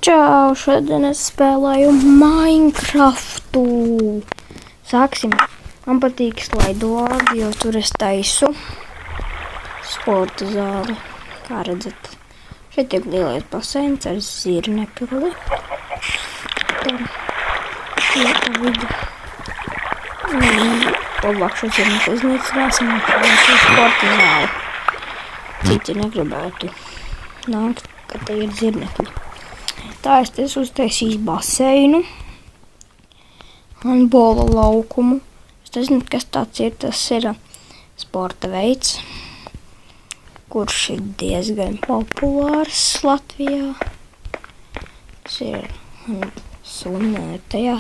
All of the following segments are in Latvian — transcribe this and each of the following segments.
Čau, šodien es spēlēju Minecraftu. Sāksim. Man patīk slaidolādi, jo tur es taisu sporta zāli. Kā redzat, šeit ir lielais baseins ar zirnekli. Tad ir pa vidu. Labāk šo zirnekli iznīcināsim un šo sporta zāli. Citi negribētu nākt, ka te ir zirnekļi. Tā es te uztaisīju baseinu, handbola laukumu. Es nezinu, kas tāds ir. Tas ir sporta veids, kurš ir diezgan populārs Latvijā. Tas ir un tajā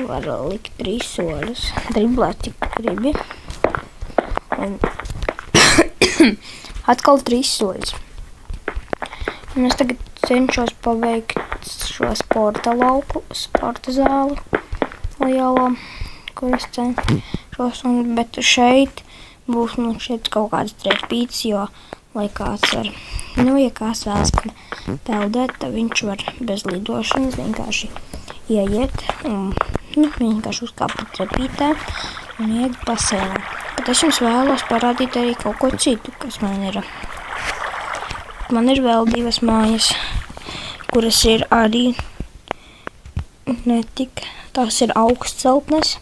var likt 3 soļus, driblēt, cik gribi. Un atkal 3 soļus. Un es tagad cenšos paveikt šo sporta zāli lielo, kur es cenšos, bet šeit būs šeit kaut kāds trepīts, jo, lai kāds var, ja kāds vēlas peldēt, tad viņš var bez lidošanas vienkārši ieiet un vienkārši uzkāpt trepītē un iet baseinā. Bet es jums vēlos parādīt arī kaut ko citu, kas man ir. Man ir vēl 2 mājas, kuras ir arī netik. Tās ir augstceltnes.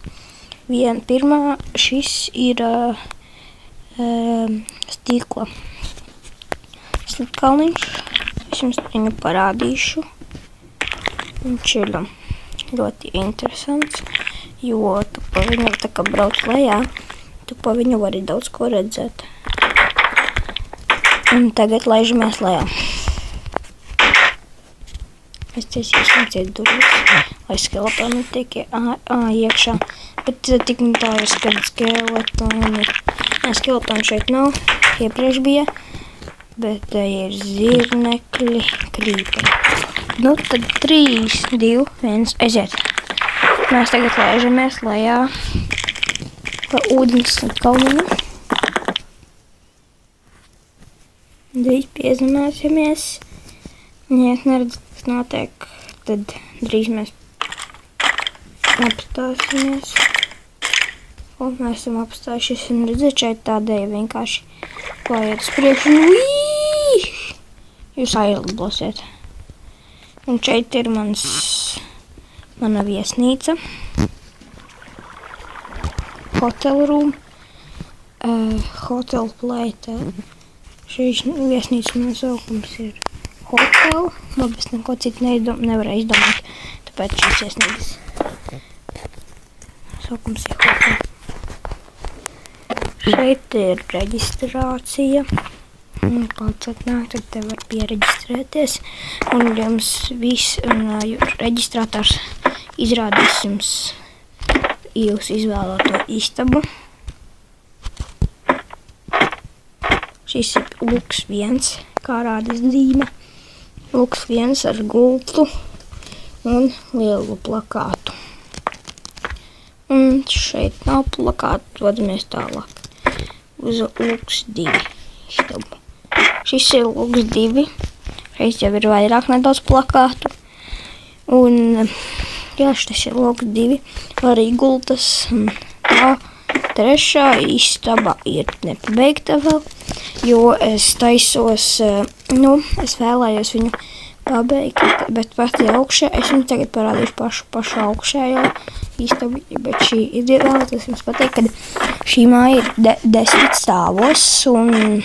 Pirmā šis ir stikla kalniņš. Es jums viņu parādīšu. Viņš ir ļoti interesants, jo tu pa viņu tā kā brauc lejā, tu pa viņu vari daudz ko redzēt. Un tagad laižamies lejā. Es taisīšu ciet durvis, lai skeletoni tiek iekšā. Bet tik tā ir skeletoni. Skeletoni šeit nav, iepriekš bija, bet ir zirnekļi, krīperi. Tad 3, 2, 1, aiziet. Mēs tagad laižamies lejā pa ūdens kalniņu. Drīz piezemēsimies. Ja es neredzu, kas notiek, tad drīz mēs apstāsimies. Un mēs esam apstājušies un redzēt, šeit tādēļ vienkārši klājiet uz priekšu un jūs aizlidosiet. Un šeit ir mana viesnīca. Hotel room. Hotel plate. Šīs viesnīcas nosaukums ir hotel. Labi, es neko citu nevarēju izdomāt, tāpēc šīs viesnīcas nosaukums ir hotel. Šeit ir reģistrācija. Un kāds atnāk, tad te var piereģistrēties. Un jums viss, reģistrātors izrādīs jums jūsu izvēlēto istabu. Šis ir luks 1, kā rādīs zīme. Luks 1 ar gultu un lielu plakātu. Un šeit nav plakātu, dodamies tālāk uz luks 2 istabu. Šis ir luks 2, šeit jau ir vairāk nedaudz plakātu. Un šis ir luks 2, arī gultas. Tā 3. istaba ir nepabeigta vēl, jo es taisos, es vēlējos viņu pabeigt, bet pati augšā, es jums tagad parādīšu pašu augšējo istabu, bet šī ir vēlētos jums pateikt, ka šī māja ir 10 stāvos, un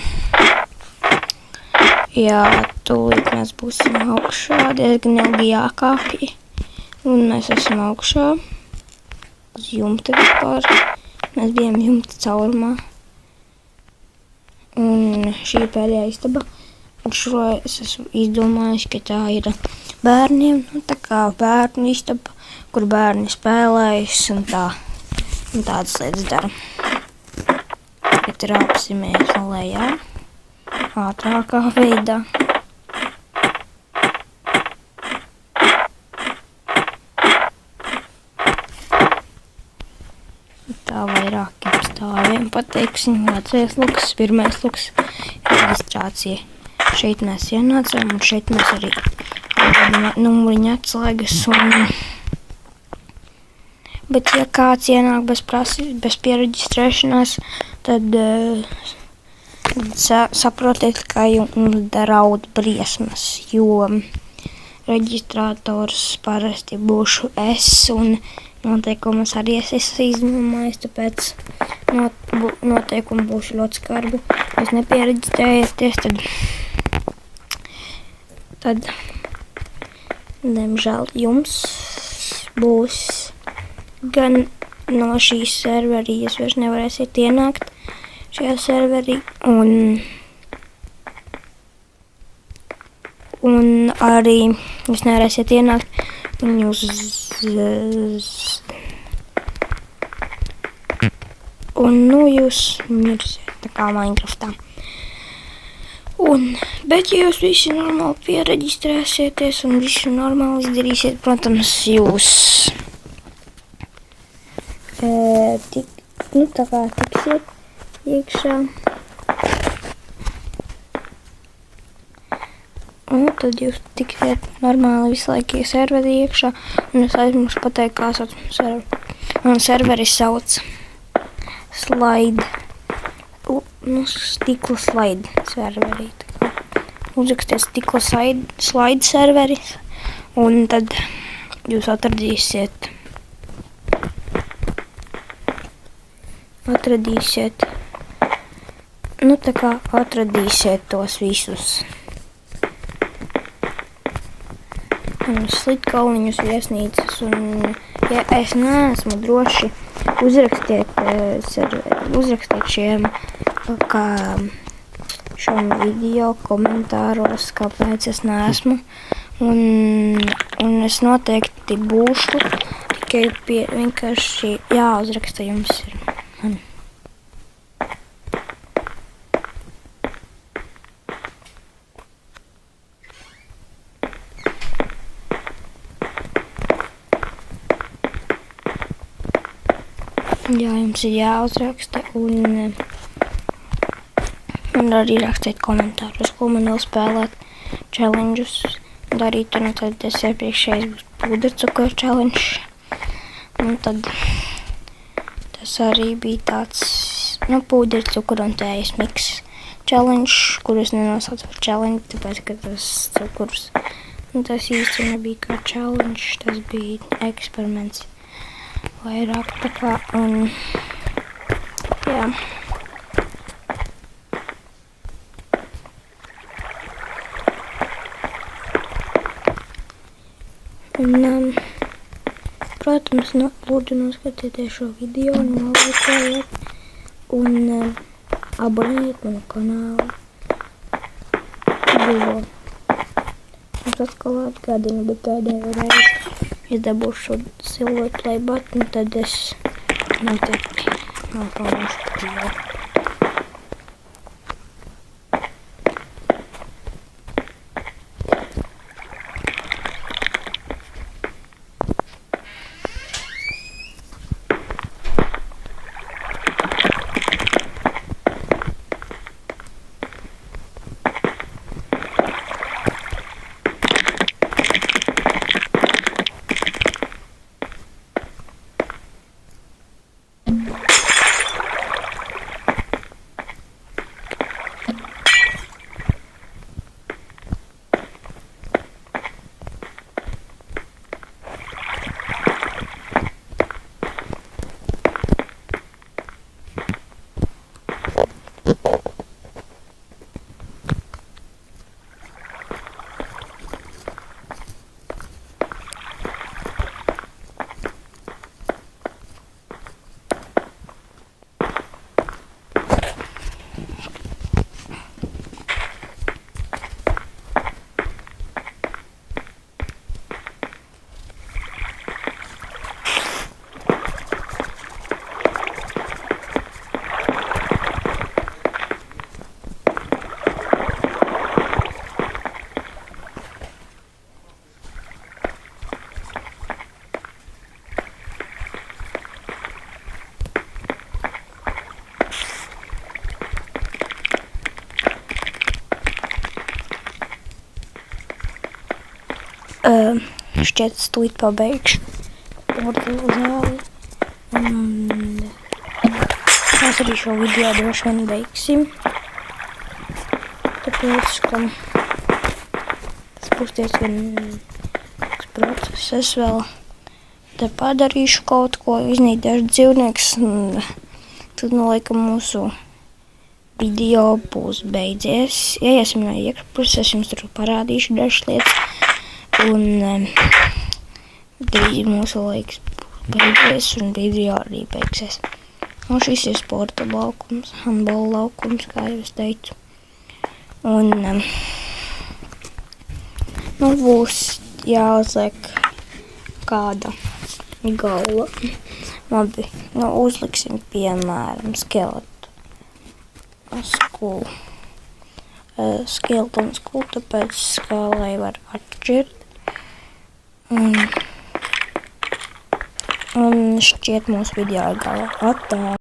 tūlīt mēs būsim augšā, diezgan ilgi jākāpj, un mēs esam augšā uz jumta vispār. Mēs bijām jumta caurumā. Un šī pēdējā istaba. Un šo es esmu izdomājis, ka tā ir bērniem. Tā kā bērnu istaba, kur bērni spēlējas un tādas lietas dara. Bet rāpsimies lejā ātrākā veidā. Tā vairākiem stāviem pateiksim. Vecais luks, pirmais luks, reģistrācija. Šeit mēs ienācām un šeit mēs arī numuriņa atslēgas bet ja kāds ienāk bez piereģistrēšanās, tad saprotiet, ka jums draud briesmas, jo reģistrātors parasti būšu es un noteikumus arī es izdomājis, tāpēc noteikumi būšu ļoti skarbi. Ja jūs nepiereģistrējaties, tad diemžēl jums būs gan no šīs serverī, jūs vairs nevarēsiet ienākt šajā serverī, un arī jūs nevarēsiet ienākt, un jūs mirsiet, tā kā Minecraftā. Bet ja jūs visi normāli piereģistrēsieties un visu normāli izdarīsiet, protams, jūs tiksiet iekšā. Un tad jūs tiksiet normāli visu laiku serverī iekšā, un es aizmirsu pateikt, kā sauc serveri. Un serveri sauc stikla slide serverī. Uzrakstiet stikla slide serveri, un tad jūs atradīsiet tos visus. Slitkalniņus, viesnīcas, un ja es neesmu droši, uzrakstiet šiem video komentāros, kāpēc es neesmu, un es noteikti būšu, tikai vienkārši jāuzraksta jums ir. Jā, jums ir jāuzraksta un arī rakstiet komentārus, ko man vēl spēlēt challenges darīt, un tad es iepriekšējais būs pūdercukuru challenge, un tad tas arī bija tāds, pūdercukuru un tējas miks challenge, kurus nenosaucu par challenge, tāpēc, ka tas cukurs, tas īsti nebija kā challenge, tas bija eksperiments. Vairāk tā kā, un jā. Un, protams, lūdzu noskatieties šo video un nolikājiet un abonējiet manu kanālu. Jo mums atkal atgādina, bet pēdējo reizi. Ja dabūšu silver play button, tad es noteikti nopelnīšu video. Šķiet, stūīt pabeigšu sporta zāli. Un mēs arī šo video droši vien beigsim. Tāpēc, ka tas būs diezgan process. Es vēl te padarīšu kaut ko, iznīdēšu dzīvnieks. Tad, laikam, mūsu video būs beidzies. Iesim no iekšpuses, es jums tur parādīšu dažas lietas. Un drīz mūsu laiks beidzies un video arī beigsies. Un šis ir sporta laukums, handbola laukums, kā jau es teicu. Un būs jāuzliek kāda galva. Labi, uzliksim piemēram skeletu skolu. Skeleton skolu, tāpēc kā lai var atšķirt. Un šķiet mūsu video galva. Atā!